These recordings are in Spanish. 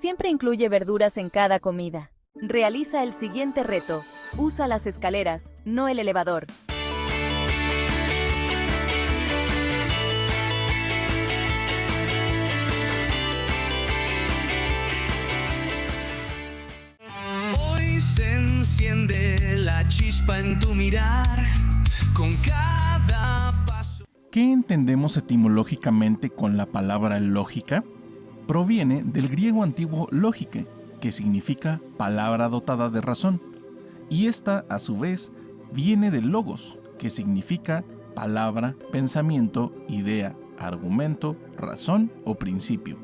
Siempre incluye verduras en cada comida. Realiza el siguiente reto. Usa las escaleras, no el elevador. Hoy se enciende la chispa en tu mirar con cada paso. ¿Qué entendemos etimológicamente con la palabra lógica? Proviene del griego antiguo lógica, que significa palabra dotada de razón, y esta, a su vez, viene del logos, que significa palabra, pensamiento, idea, argumento, razón o principio.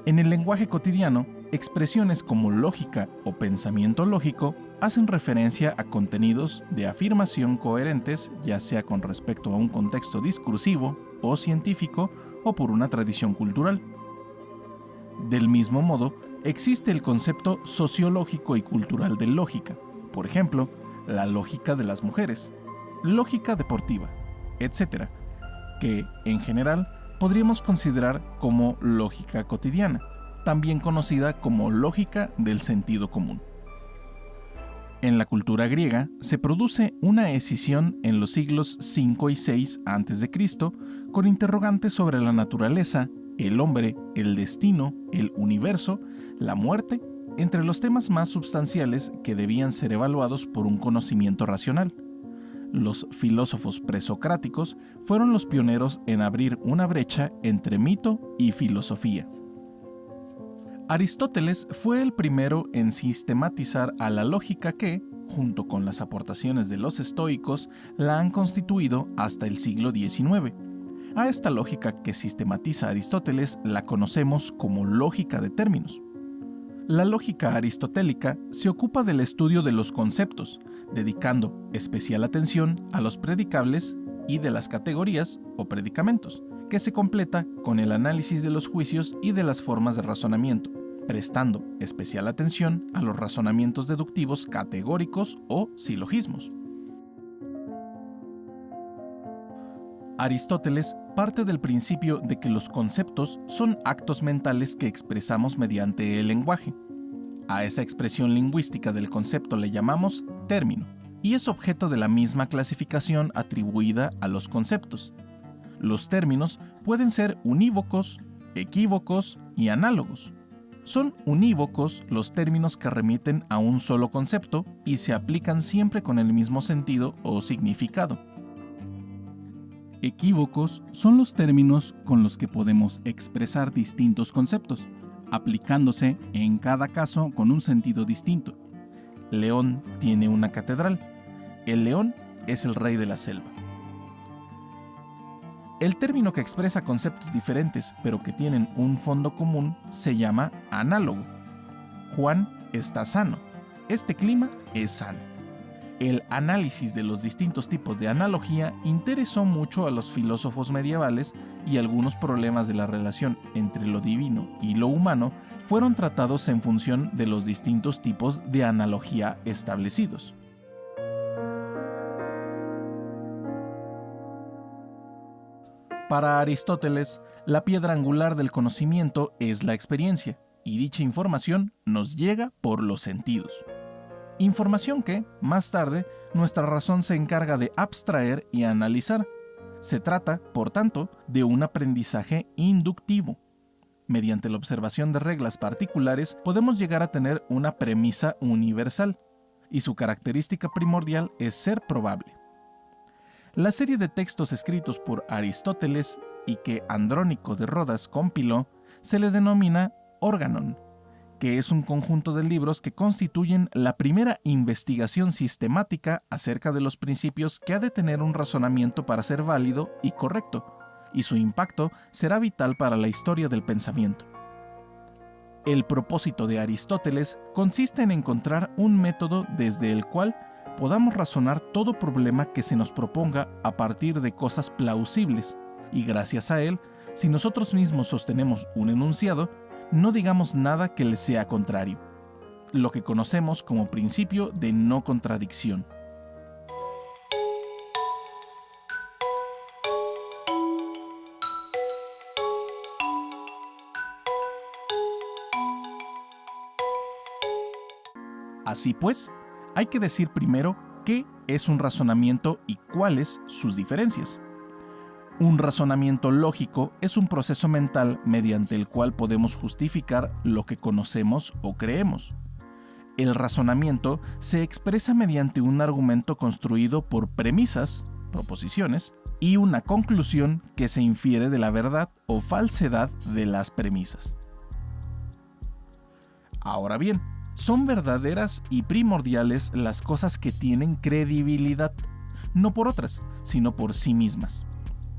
En el lenguaje cotidiano, expresiones como lógica o pensamiento lógico hacen referencia a contenidos de afirmación coherentes, ya sea con respecto a un contexto discursivo o científico o por una tradición cultural. Del mismo modo, existe el concepto sociológico y cultural de lógica, por ejemplo, la lógica de las mujeres, lógica deportiva, etc., que, en general, podríamos considerar como lógica cotidiana, también conocida como lógica del sentido común. En la cultura griega se produce una escisión en los siglos V y VI a.C. con interrogantes sobre la naturaleza, el hombre, el destino, el universo, la muerte, entre los temas más substanciales que debían ser evaluados por un conocimiento racional. Los filósofos presocráticos fueron los pioneros en abrir una brecha entre mito y filosofía. Aristóteles fue el primero en sistematizar a la lógica que, junto con las aportaciones de los estoicos, la han constituido hasta el siglo XIX. A esta lógica que sistematiza Aristóteles la conocemos como lógica de términos. La lógica aristotélica se ocupa del estudio de los conceptos, dedicando especial atención a los predicables y de las categorías o predicamentos, que se completa con el análisis de los juicios y de las formas de razonamiento, prestando especial atención a los razonamientos deductivos categóricos o silogismos. Aristóteles parte del principio de que los conceptos son actos mentales que expresamos mediante el lenguaje. A esa expresión lingüística del concepto le llamamos término, y es objeto de la misma clasificación atribuida a los conceptos. Los términos pueden ser unívocos, equívocos y análogos. Son unívocos los términos que remiten a un solo concepto y se aplican siempre con el mismo sentido o significado. Equívocos son los términos con los que podemos expresar distintos conceptos, aplicándose en cada caso con un sentido distinto. León tiene una catedral. El león es el rey de la selva. El término que expresa conceptos diferentes pero que tienen un fondo común se llama análogo. Juan está sano. Este clima es sano. El análisis de los distintos tipos de analogía interesó mucho a los filósofos medievales y algunos problemas de la relación entre lo divino y lo humano fueron tratados en función de los distintos tipos de analogía establecidos. Para Aristóteles, la piedra angular del conocimiento es la experiencia, y dicha información nos llega por los sentidos. Información que, más tarde, nuestra razón se encarga de abstraer y analizar. Se trata, por tanto, de un aprendizaje inductivo. Mediante la observación de reglas particulares podemos llegar a tener una premisa universal, y su característica primordial es ser probable. La serie de textos escritos por Aristóteles y que Andrónico de Rodas compiló se le denomina Organon, que es un conjunto de libros que constituyen la primera investigación sistemática acerca de los principios que ha de tener un razonamiento para ser válido y correcto, y su impacto será vital para la historia del pensamiento. El propósito de Aristóteles consiste en encontrar un método desde el cual podamos razonar todo problema que se nos proponga a partir de cosas plausibles, y gracias a él, si nosotros mismos sostenemos un enunciado, no digamos nada que le sea contrario, lo que conocemos como principio de no contradicción. Así pues, hay que decir primero qué es un razonamiento y cuáles sus diferencias. Un razonamiento lógico es un proceso mental mediante el cual podemos justificar lo que conocemos o creemos. El razonamiento se expresa mediante un argumento construido por premisas, proposiciones, y una conclusión que se infiere de la verdad o falsedad de las premisas. Ahora bien, son verdaderas y primordiales las cosas que tienen credibilidad, no por otras, sino por sí mismas.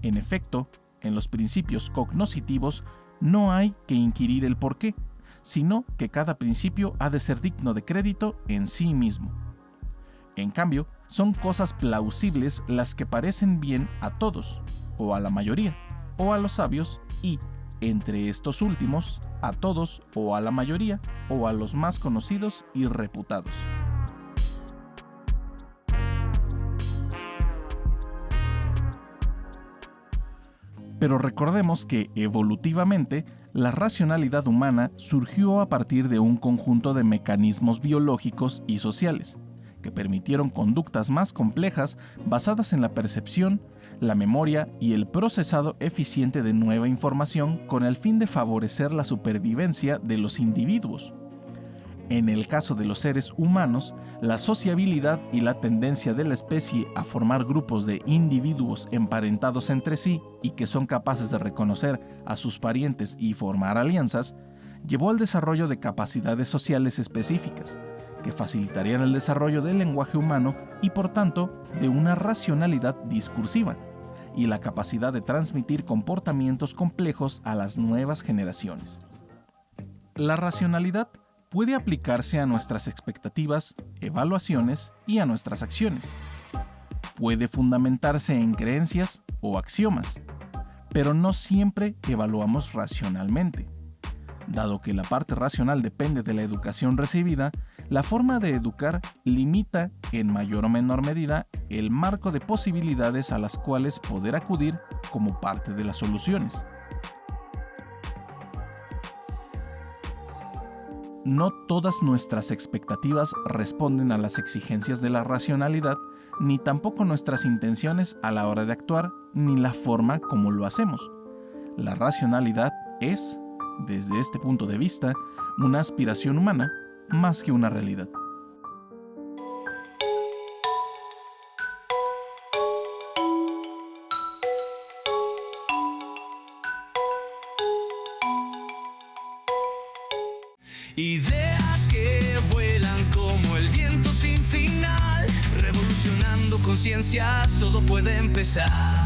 En efecto, en los principios cognoscitivos no hay que inquirir el por qué, sino que cada principio ha de ser digno de crédito en sí mismo. En cambio, son cosas plausibles las que parecen bien a todos, o a la mayoría, o a los sabios, y, entre estos últimos, a todos o a la mayoría, o a los más conocidos y reputados. Pero recordemos que, evolutivamente, la racionalidad humana surgió a partir de un conjunto de mecanismos biológicos y sociales, que permitieron conductas más complejas basadas en la percepción, la memoria y el procesado eficiente de nueva información con el fin de favorecer la supervivencia de los individuos. En el caso de los seres humanos, la sociabilidad y la tendencia de la especie a formar grupos de individuos emparentados entre sí y que son capaces de reconocer a sus parientes y formar alianzas, llevó al desarrollo de capacidades sociales específicas, que facilitarían el desarrollo del lenguaje humano y, por tanto, de una racionalidad discursiva, y la capacidad de transmitir comportamientos complejos a las nuevas generaciones. La racionalidad puede aplicarse a nuestras expectativas, evaluaciones y a nuestras acciones. Puede fundamentarse en creencias o axiomas, pero no siempre evaluamos racionalmente. Dado que la parte racional depende de la educación recibida, la forma de educar limita en mayor o menor medida el marco de posibilidades a las cuales poder acudir como parte de las soluciones. No todas nuestras expectativas responden a las exigencias de la racionalidad, ni tampoco nuestras intenciones a la hora de actuar, ni la forma como lo hacemos. La racionalidad es, desde este punto de vista, una aspiración humana más que una realidad. Ideas que vuelan como el viento sin final, revolucionando conciencias, todo puede empezar.